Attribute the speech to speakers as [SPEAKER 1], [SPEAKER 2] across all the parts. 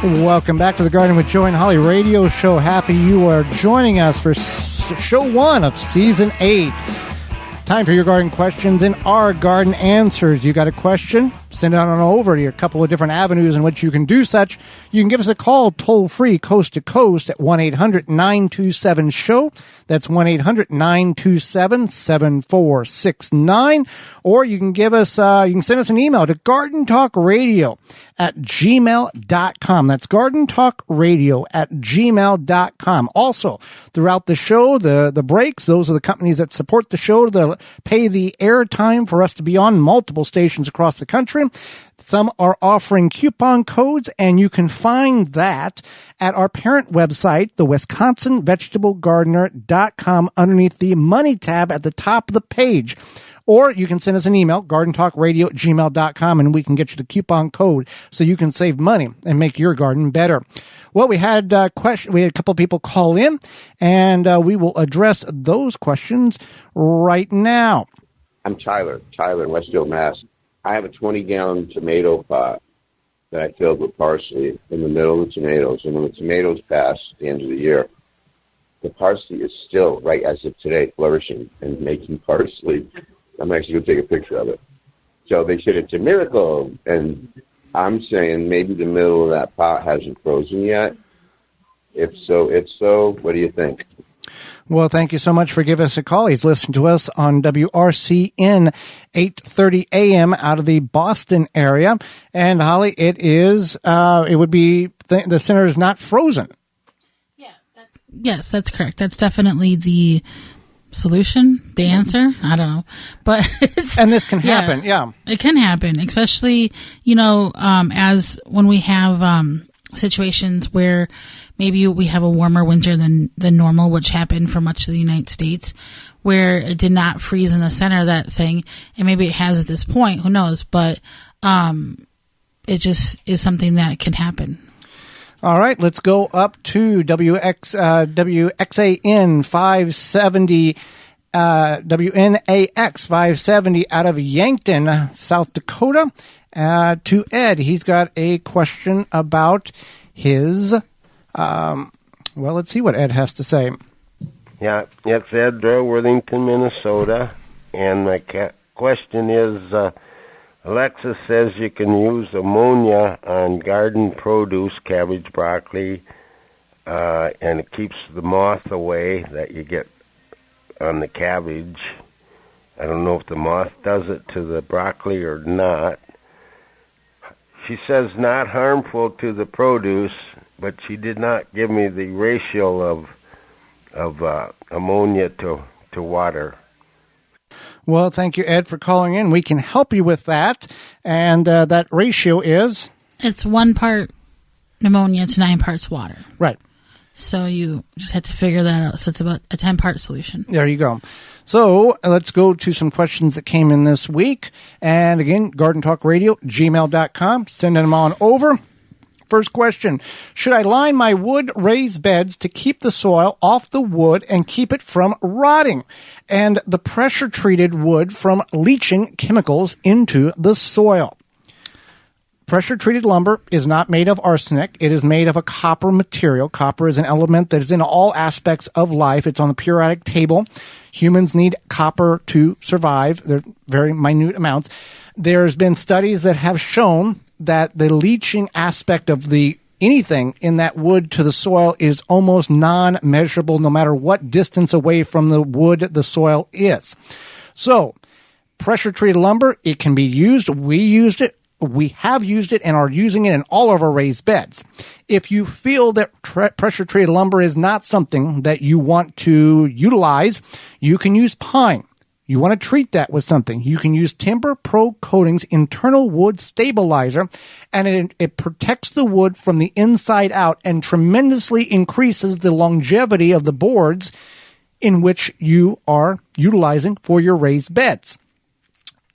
[SPEAKER 1] Welcome back to the Garden with Joe and Holly radio show. Happy you are joining us for show 1 of season 8. Time for your garden questions and our garden answers. You got a question? Send it on over to a couple of different avenues in which you can do such. You can give us a call toll free coast to coast at 1-800-927-SHOW. That's 1-800-927-7469. Or you can give us, you can send us an email to gardentalkradio@gmail.com. That's gardentalkradio@gmail.com. Also, throughout the show, the breaks, those are the companies that support the show to pay the airtime for us to be on multiple stations across the country. Some are offering coupon codes, and you can find that at our parent website, the WisconsinVegetableGardener.com, underneath the Money tab at the top of the page. Or you can send us an email, gardentalkradio@gmail.com, and we can get you the coupon code so you can save money and make your garden better. Well, we had a couple of people call in, and we will address those questions right now.
[SPEAKER 2] I'm Tyler in Westfield, Mass. I have a 20-gallon tomato pot that I filled with parsley in the middle of the tomatoes. And when the tomatoes pass at the end of the year, the parsley is still, right as of today, flourishing and making parsley. I'm actually going to take a picture of it. So they said it's a miracle. And I'm saying maybe the middle of that pot hasn't frozen yet. If so, what do you think?
[SPEAKER 1] Well, thank you so much for giving us a call. He's listening to us on WRCN 8:30 a.m. out of the Boston area. And Holly, it would be the center is not frozen.
[SPEAKER 3] Yeah. Yes, that's correct. That's definitely the solution, the answer. I don't know, but
[SPEAKER 1] and this can happen. Yeah,
[SPEAKER 3] it can happen, especially as when we have situations where maybe we have a warmer winter than normal, which happened for much of the United States, where it did not freeze in the center of that thing, and maybe it has at this point, who knows, but it just is something that can happen.
[SPEAKER 1] All right, let's go up to WXAN 570, WNAX 570 out of Yankton, South Dakota, to Ed. He's got a question about his, let's see what Ed has to say.
[SPEAKER 4] Yeah, it's Ed, Worthington, Minnesota, and my question is, Alexa says you can use ammonia on garden produce, cabbage, broccoli, and it keeps the moth away that you get on the cabbage. I don't know if the moth does it to the broccoli or not. She says not harmful to the produce, but she did not give me the ratio of ammonia to water.
[SPEAKER 1] Well, thank you, Ed, for calling in. We can help you with that, and that ratio is?
[SPEAKER 3] It's 1 part ammonia to 9 parts water.
[SPEAKER 1] Right.
[SPEAKER 3] So you just had to figure that out. So it's about a 10-part solution.
[SPEAKER 1] There you go. So let's go to some questions that came in this week. And again, gardentalkradio@gmail.com. Send them on over. First question, should I line my wood raised beds to keep the soil off the wood and keep it from rotting and the pressure-treated wood from leaching chemicals into the soil? Pressure-treated lumber is not made of arsenic. It is made of a copper material. Copper is an element that is in all aspects of life. It's on the periodic table. Humans need copper to survive. They're very minute amounts. There's been studies that have shown that the leaching aspect of anything in that wood to the soil is almost non-measurable no matter what distance away from the wood the soil is. So, pressure-treated lumber, it can be used. We used it. We have used it and are using it in all of our raised beds. If you feel that pressure-treated lumber is not something that you want to utilize, you can use pine. You want to treat that with something. You can use Timber Pro Coatings Internal Wood Stabilizer, and it protects the wood from the inside out and tremendously increases the longevity of the boards in which you are utilizing for your raised beds.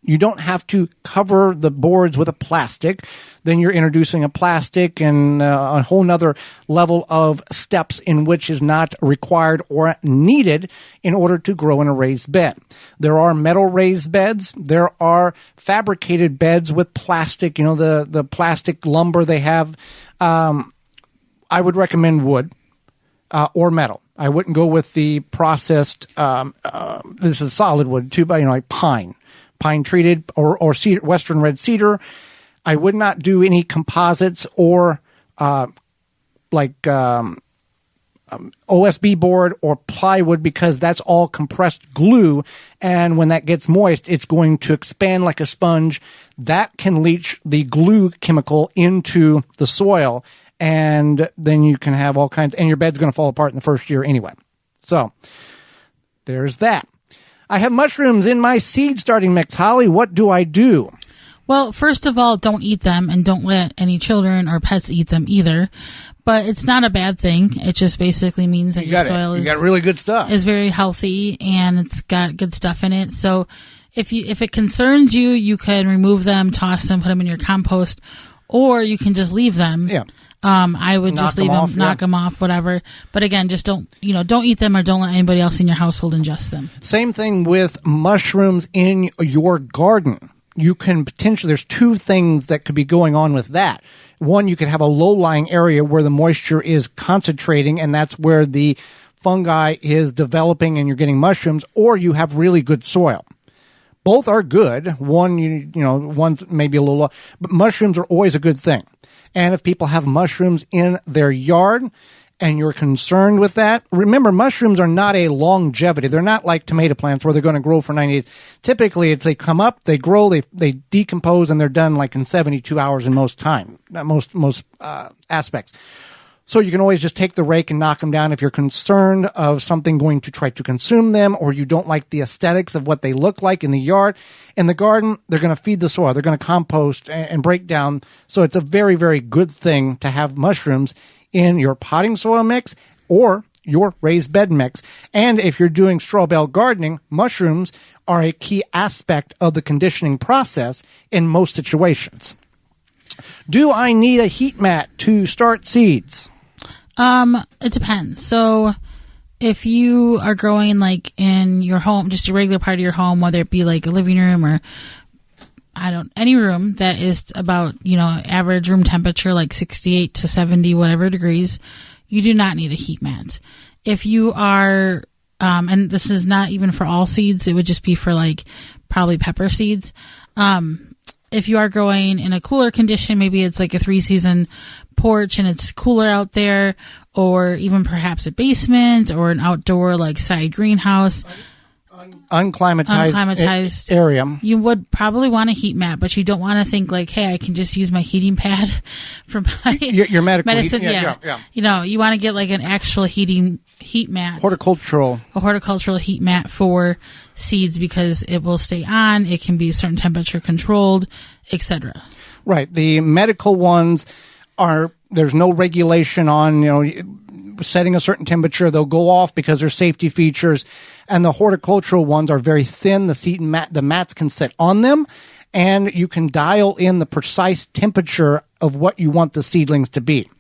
[SPEAKER 1] You don't have to cover the boards with a plastic. Then you're introducing a plastic and a whole nother level of steps in which is not required or needed in order to grow in a raised bed. There are metal raised beds. There are fabricated beds with plastic, the plastic lumber they have I would recommend wood or metal. I wouldn't go with the processed. This is solid wood too, but like pine treated or cedar, Western red cedar. I would not do any composites or OSB board or plywood, because that's all compressed glue, and when that gets moist, it's going to expand like a sponge. That can leach the glue chemical into the soil, and then you can have all kinds, and your bed's going to fall apart in the first year anyway. So there's that. I have mushrooms in my seed starting mix. Holly, what do I do?
[SPEAKER 3] Well, first of all, don't eat them, and don't let any children or pets eat them either. But it's not a bad thing. It just basically means that your soil
[SPEAKER 1] is really good stuff.
[SPEAKER 3] Is very healthy, and it's got good stuff in it. So if it concerns you, you can remove them, toss them, put them in your compost, or you can just leave them.
[SPEAKER 1] Yeah.
[SPEAKER 3] I would just leave them, knock them off, whatever. But again, just don't eat them, or don't let anybody else in your household ingest them.
[SPEAKER 1] Same thing with mushrooms in your garden. You can potentially, there's two things that could be going on with that. One, you could have a low-lying area where the moisture is concentrating, and that's where the fungi is developing and you're getting mushrooms, or you have really good soil. Both are good. One's maybe a little low, but mushrooms are always a good thing. And if people have mushrooms in their yard and you're concerned with that, remember, mushrooms are not a longevity. They're not like tomato plants where they're going to grow for 90 days. Typically, it's they come up, they grow, they decompose, and they're done like in 72 hours in most aspects. So you can always just take the rake and knock them down if you're concerned of something going to try to consume them, or you don't like the aesthetics of what they look like in the yard. In the garden, they're going to feed the soil. They're going to compost and break down. So it's a very, very good thing to have mushrooms in your potting soil mix or your raised bed mix. And if you're doing straw bale gardening, mushrooms are a key aspect of the conditioning process in most situations. Do I need a heat mat to start seeds?
[SPEAKER 3] It depends. So if you are growing like in your home, just a regular part of your home, whether it be like a living room or any room that is about, average room temperature, like 68 to 70, whatever degrees, you do not need a heat mat. If you are, and this is not even for all seeds, it would just be for like probably pepper seeds. If you are growing in a cooler condition, maybe it's like a 3-season porch and it's cooler out there, or even perhaps a basement or an outdoor like side greenhouse.
[SPEAKER 1] Unclimatized area.
[SPEAKER 3] You would probably want a heat mat, but you don't want to think like, hey, I can just use my heating pad for my
[SPEAKER 1] your medical
[SPEAKER 3] medicine.
[SPEAKER 1] Yeah.
[SPEAKER 3] You want to get like an actual heat mat.
[SPEAKER 1] A horticultural heat mat for seeds, because it will stay on. It can be certain temperature controlled, etc. Right. The medical ones there's no regulation on, setting a certain temperature. They'll go off because there's safety features. And the horticultural ones are very thin. The mats can sit on them, and you can dial in the precise temperature of what you want the seedlings to be.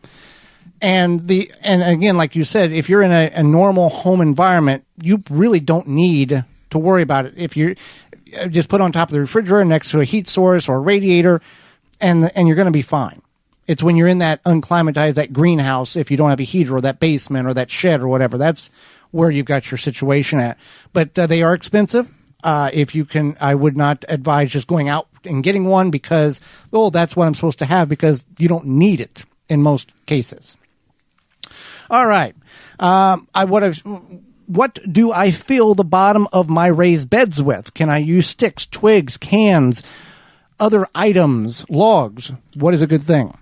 [SPEAKER 1] And again, like you said, if you're in a normal home environment, you really don't need to worry about it. If you just put on top of the refrigerator next to a heat source or a radiator, and you're going to be fine. It's when you're in that unclimatized, that greenhouse, if you don't have a heater, or that basement or that shed or whatever, that's where you've got your situation at. But they are expensive. If you can, I would not advise just going out and getting one because, that's what I'm supposed to have, because you don't need it in most cases. All right. What do I fill the bottom of my raised beds with? Can I use sticks, twigs, cans, other items, logs? What is a good thing?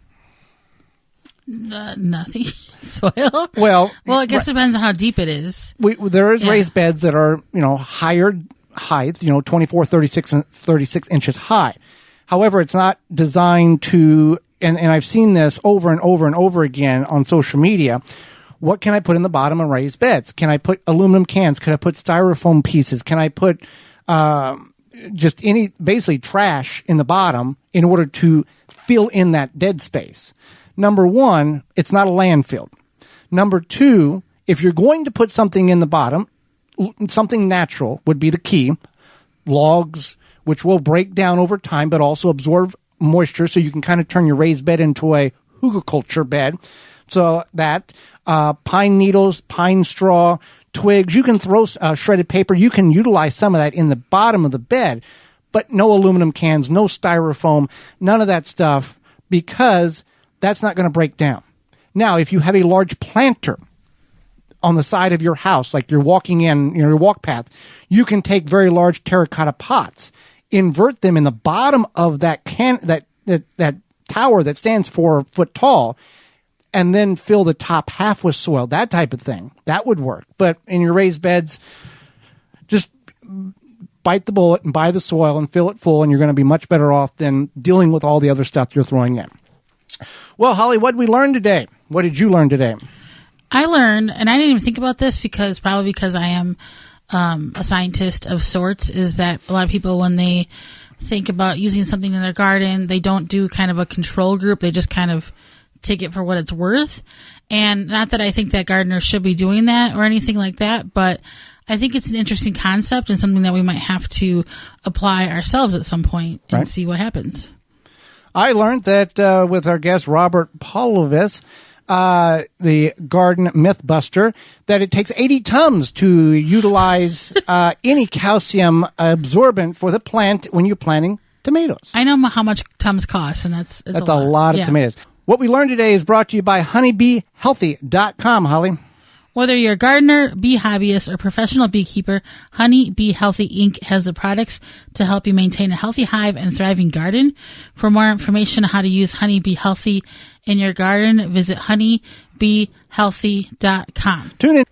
[SPEAKER 3] Nothing. Soil.
[SPEAKER 1] Well,
[SPEAKER 3] I guess it depends on how deep it is.
[SPEAKER 1] There is raised beds that are, higher height, 24, 36 inches high. However, it's not designed to, and I've seen this over and over and over again on social media. What can I put in the bottom of raised beds? Can I put aluminum cans? Can I put styrofoam pieces? Can I put just basically trash in the bottom in order to fill in that dead space? Number one, it's not a landfill. Number two, if you're going to put something in the bottom, something natural would be the key. Logs, which will break down over time, but also absorb moisture, so you can kind of turn your raised bed into a hugelkultur bed So that pine needles, pine straw, twigs, you can throw shredded paper. You can utilize some of that in the bottom of the bed, but no aluminum cans, no styrofoam, none of that stuff, because that's not going to break down. Now, if you have a large planter on the side of your house, like you're walking in, your walk path, you can take very large terracotta pots, invert them in the bottom of that that tower that stands 4 foot tall, and then fill the top half with soil, that type of thing. That would work. But in your raised beds, just bite the bullet and buy the soil and fill it full, and you're going to be much better off than dealing with all the other stuff you're throwing in. Well, Holly, what did we learn today? What did you learn today?
[SPEAKER 3] I learned, and I didn't even think about this because I am a scientist of sorts, is that a lot of people, when they think about using something in their garden, they don't do kind of a control group. They just kind of take it for what it's worth. And not that I think that gardeners should be doing that or anything like that, but I think it's an interesting concept and something that we might have to apply ourselves at some point and see what happens.
[SPEAKER 1] I learned that with our guest Robert Polovis, the garden mythbuster, that it takes 80 tums to utilize any calcium absorbent for the plant when you're planting tomatoes.
[SPEAKER 3] I know how much tums cost, and that's
[SPEAKER 1] a lot of tomatoes. What we learned today is brought to you by honeybeehealthy.com, Holly.
[SPEAKER 3] Whether you're a gardener, bee hobbyist, or professional beekeeper, Honey Bee Healthy Inc. has the products to help you maintain a healthy hive and thriving garden. For more information on how to use Honey Bee Healthy in your garden, visit honeybeehealthy.com.
[SPEAKER 1] Tune in.